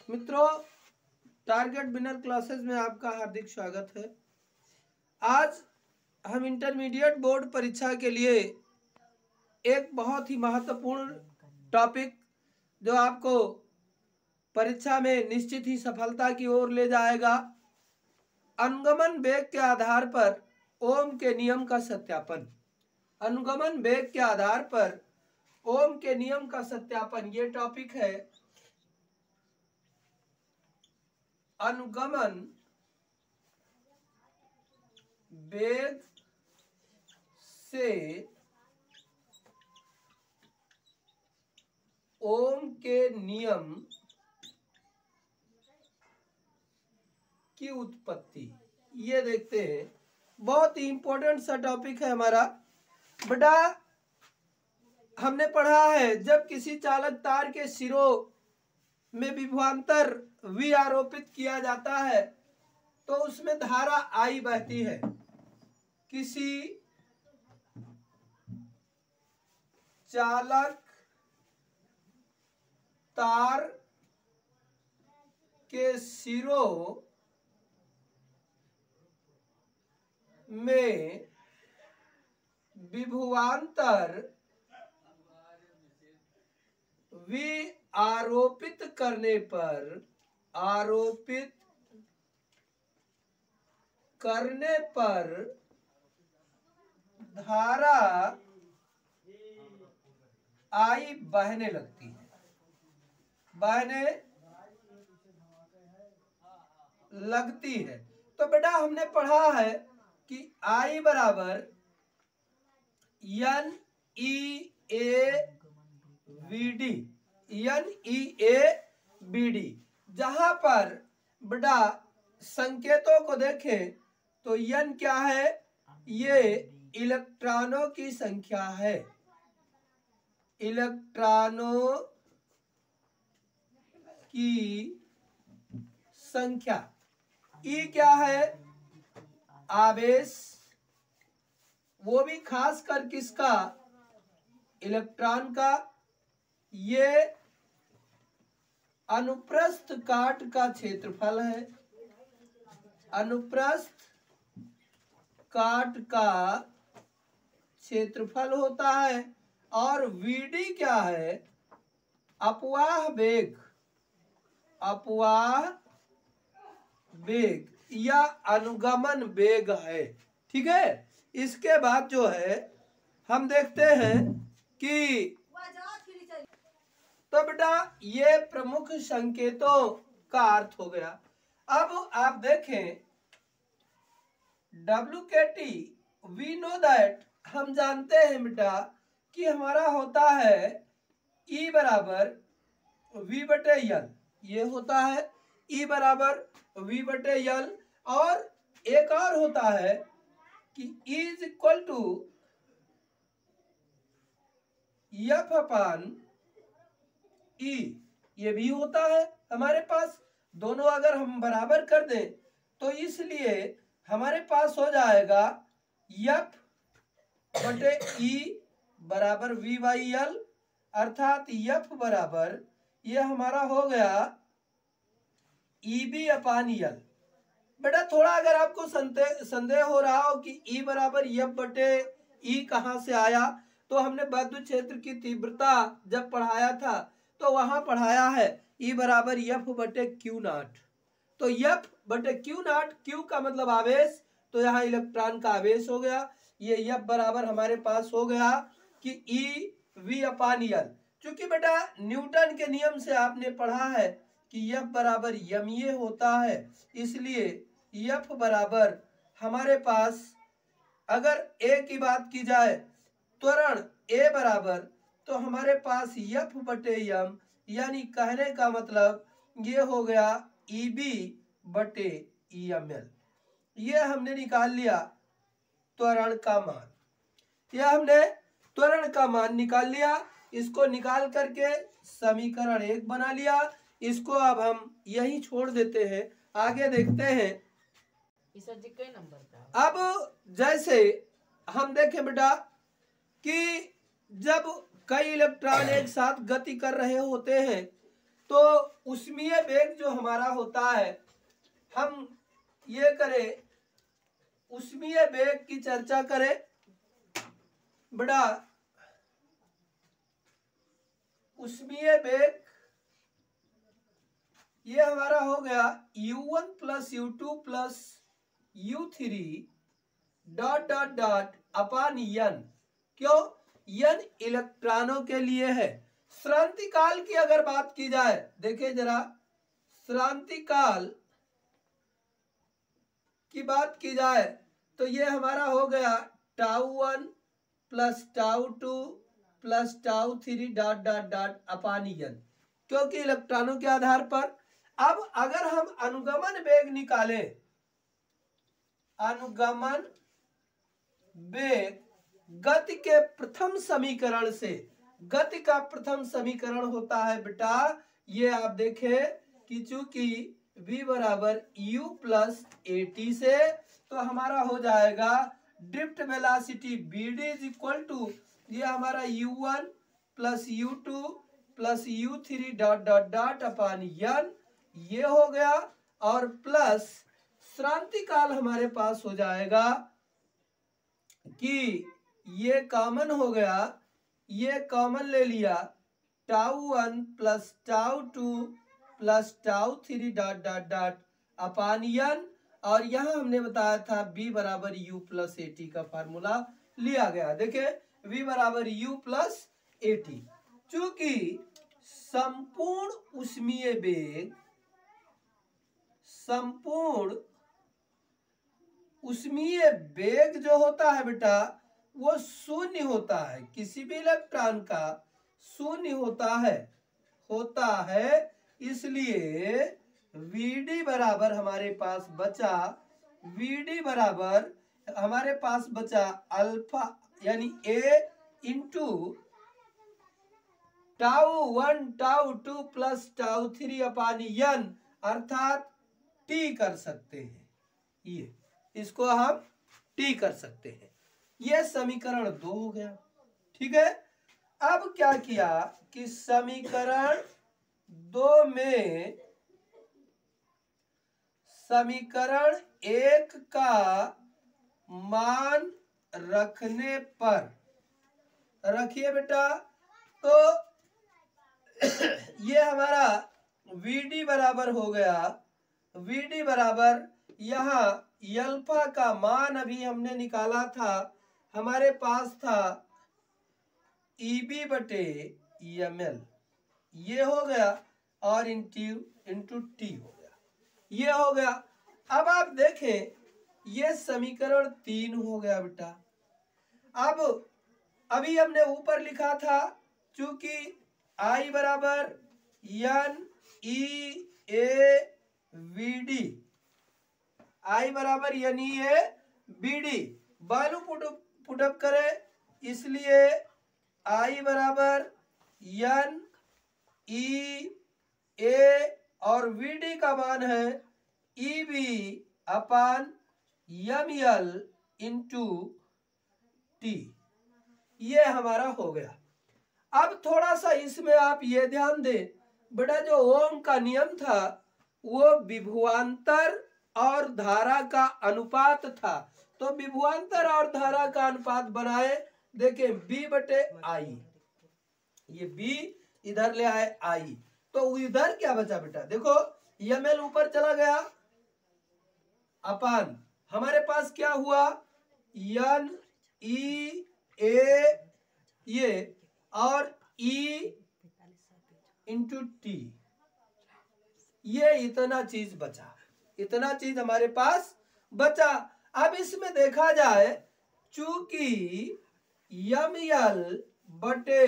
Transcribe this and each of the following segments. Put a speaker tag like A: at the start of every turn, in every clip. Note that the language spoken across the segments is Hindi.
A: मित्रों, टारगेट विनर क्लासेस में आपका हार्दिक स्वागत है। आज हम इंटरमीडिएट बोर्ड परीक्षा के लिए एक बहुत ही महत्वपूर्ण टॉपिक जो आपको परीक्षा में निश्चित ही सफलता की ओर ले जाएगा, अनुगमन वेग के आधार पर ओम के नियम का सत्यापन। अनुगमन वेग के आधार पर ओम के नियम का सत्यापन, ये टॉपिक है। अनुगमन वेग से ओम के नियम की उत्पत्ति, ये देखते हैं। बहुत ही इंपॉर्टेंट सा टॉपिक है हमारा। बेटा, हमने पढ़ा है जब किसी चालक तार के सिरों में विभवांतर V आरोपित किया जाता है तो उसमें धारा I बहती है। किसी चालक तार के सिरों में विभवांतर V आरोपित करने पर धारा I बहने लगती है, तो बेटा हमने पढ़ा है कि I बराबर NEABD। जहां पर बेटा संकेतों को देखें तो N क्या है? ये इलेक्ट्रॉनों की संख्या है। इलेक्ट्रॉनों की संख्या। E क्या है? आवेश, वो भी खास कर किसका? इलेक्ट्रॉन का। ये अनुप्रस्थ काट का क्षेत्रफल है। अनुप्रस्थ काट का क्षेत्रफल होता है। और VD क्या है? अपवाह वेग या अनुगमन वेग है। ठीक है। इसके बाद जो है हम देखते हैं कि तो बेटा ये प्रमुख संकेतों का अर्थ हो गया। अब आप देखें WKT, वी नो दैट, हम जानते हैं बेटा कि हमारा होता है E बराबर V/L। ये होता है E बराबर V/L। और एक और होता है कि E is equal to F/E। ये भी होता है हमारे पास। दोनों अगर हम बराबर कर दें तो इसलिए हमारे पास हो जाएगा F/E बराबर V/L, अर्थात F बराबर ये हमारा हो गया EB/L। बेटा थोड़ा अगर आपको संदेह हो रहा हो कि E बराबर F/E कहाँ से आया, तो हमने विद्युत क्षेत्र की तीव्रता जब पढ़ाया था तो वहां पढ़ाया है E बराबर F/Q0। तो F/Q0, Q का मतलब आवेश, तो यहाँ इलेक्ट्रॉन का आवेश हो गया। ये F बराबर हमारे पास हो गया कि EV/L। चूंकि बेटा न्यूटन के नियम से आपने पढ़ा है कि F बराबर ma होता है, इसलिए F बराबर हमारे पास, अगर A की बात की जाए त्वरण A बराबर, तो हमारे पास F/m, यानी कहने का मतलब ये हो गया EB/EML। ये हमने निकाल लिया त्वरण का मान। यह हमने त्वरण का मान निकाल लिया। इसको निकाल करके समीकरण 1 बना लिया। इसको अब हम यही छोड़ देते हैं, आगे देखते हैं। अब जैसे हम देखें बेटा कि जब कई इलेक्ट्रॉन एक साथ गति कर रहे होते हैं तो उष्मीय वेग जो हमारा होता है, हम ये करें, उष्मीय वेग की चर्चा करें बड़ा। उष्मीय वेग ये हमारा हो गया u1 plus u2 plus u3 dot dot dot upon n। क्यों? n इलेक्ट्रॉनों के लिए है। श्रांति काल की अगर बात की जाए, देखिए जरा, श्रांति काल की बात की जाए तो ये हमारा हो गया τ1 plus τ2 plus τ3 dot dot dot upon n, क्योंकि इलेक्ट्रॉनों के आधार पर। अब अगर हम अनुगमन वेग निकालें, अनुगमन वेग गति के प्रथम समीकरण से, गति का प्रथम समीकरण होता है बेटा, ये आप देखें कि चूंकि v बराबर u प्लस at से, तो हमारा हो जाएगा drift velocity bd is equal to, ये हमारा u1 plus u2 plus u3 dot dot dot upon n, ये हो गया। और प्लस श्रांति काल हमारे पास हो जाएगा कि ये कॉमन हो गया, ये कॉमन ले लिया, τ1 plus τ2 plus τ3 dot dot dot upon n, और यहां हमने बताया था b बराबर u प्लस at का फार्मूला लिया गया। देखें v बराबर u प्लस at, चूंकि संपूर्ण उष्मीय वेग, संपूर्ण उष्मीय वेग जो होता है बेटा वो शून्य होता है, किसी भी इलेक्ट्रॉन का शून्य होता है। इसलिए Vd बराबर हमारे पास बचा, Vd बराबर हमारे पास बचा अल्फा यानी a into τ1 τ2 plus τ3 upon n, अर्थात t कर सकते हैं, ये इसको हम t कर सकते हैं। ये समीकरण 2 हो गया। ठीक है, अब क्या किया कि समीकरण 2 में समीकरण 1 का मान रखने पर, रखिए बेटा, तो ये हमारा Vd बराबर हो गया, Vd बराबर यहाँ अल्फा का मान अभी हमने निकाला था, हमारे पास था Eb बटे ml, ये हो गया, और इंटू टी हो गया, ये हो गया। अब आप देखें ये समीकरण 3 हो गया बेटा। अब अभी हमने ऊपर लिखा था, चूंकि I बराबर n e a v d, I बराबर n e a b d, value put up करें, इसलिए I बराबर n e a और v d का मान है e b अपान ml इंटू टी, ये हमारा हो गया। अब थोड़ा सा इसमें आप ये ध्यान दें बेटा, जो ओम का नियम था वो विभवांतर और धारा का अनुपात था, तो विभवांतर और धारा का अनुपात बनाए, देखें b बटे आई, ये b इधर ले आए आई, तो इधर क्या बचा बेटा, देखो ml ऊपर चला गया, अपान हमारे पास क्या हुआ n e a ये और e इंटू टी, ये इतना चीज बचा, इतना चीज हमारे पास बचा। अब इसमें देखा जाए, चूंकि ml बटे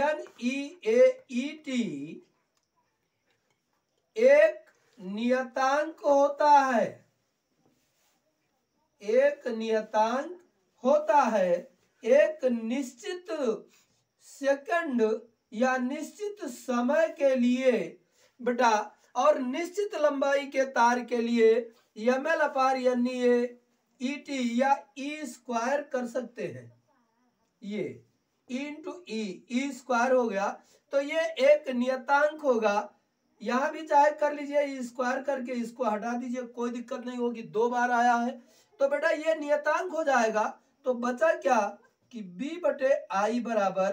A: n e a e t एक नियतांक होता है, एक नियतांक होता है, एक निश्चित सेकंड या निश्चित समय के लिए बेटा, और निश्चित लंबाई के तार के लिए ml अपार n e t या e स्क्वायर कर सकते हैं। ये ई इंटू ई स्क्वायर हो गया। तो ये एक नियतांक होगा, यहां भी चाहे कर लीजिए ई स्क्वायर करके इसको हटा दीजिए, कोई दिक्कत नहीं होगी, 2 बार आया है। तो बेटा ये नियतांक हो जाएगा। तो बचा क्या कि b बटे आई बराबर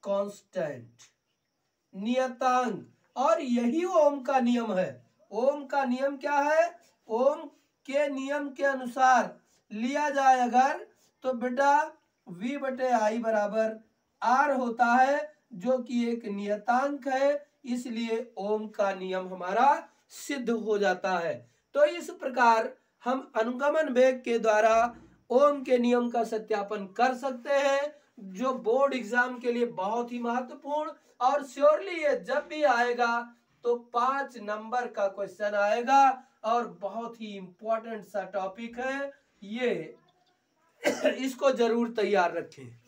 A: कांस्टेंट नियतांक, और यही ओम का नियम है। ओम का नियम क्या है? ओम के नियम के अनुसार लिया जाए अगर तो बेटा v बटे आई बराबर r होता है, जो कि एक नियतांक है, इसलिए ओम का नियम हमारा सिद्ध हो जाता है। तो इस प्रकार हम अनुगमन वेग के द्वारा ओम के नियम का सत्यापन कर सकते हैं, जो बोर्ड एग्जाम के लिए बहुत ही महत्वपूर्ण, और श्योरली ये जब भी आएगा तो 5 नंबर का क्वेश्चन आएगा और बहुत ही इंपॉर्टेंट सा टॉपिक है ये। इसको जरूर तैयार रखें।